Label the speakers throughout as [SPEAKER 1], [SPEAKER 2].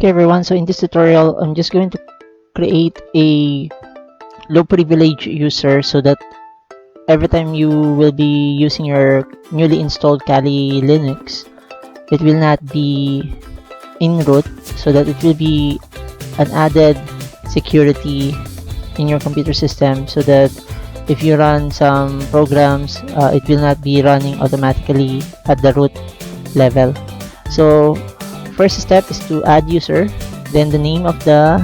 [SPEAKER 1] Okay everyone, so in this tutorial I'm just going to create a low privilege user so that every time you will be using your newly installed Kali Linux, it will not be in root, so that it will be an added security in your computer system, so that if you run some programs, it will not be running automatically at the root level. So first step is to add user, then the name of the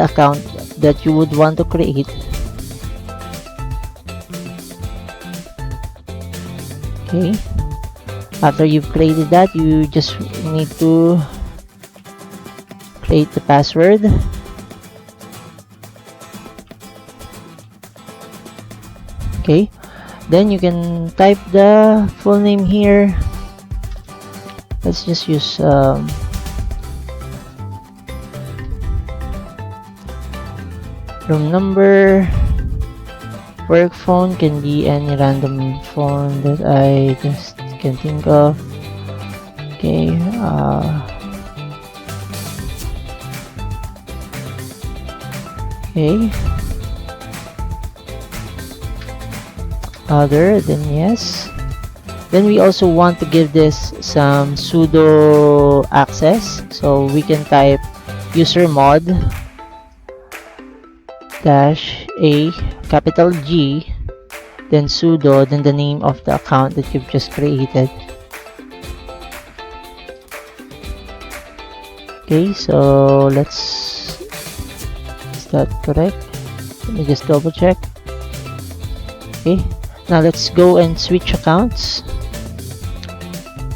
[SPEAKER 1] account that you would want to create. Okay, after you've created that, you just need to create the password. Okay, then you can type the full name here. Let's just use room number. Work phone can be any random phone that I just can think of. Okay, okay, other, then yes. Then we also want to give this some sudo access, so we can type user mod -a capital G, then sudo, then the name of the account that you've just created. Okay, so is that correct? Let me just double check. Okay, now let's go and switch accounts,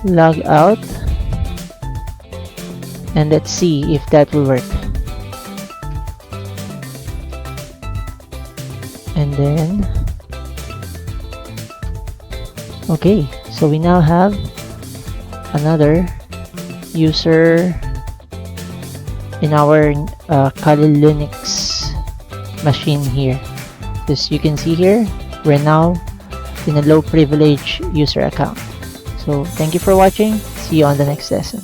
[SPEAKER 1] log out, and let's see if that will work. And then okay, so we now have another user in our Kali Linux machine here. As you can see here, we're now in a low privilege user account. So thank you for watching. See you on the next lesson.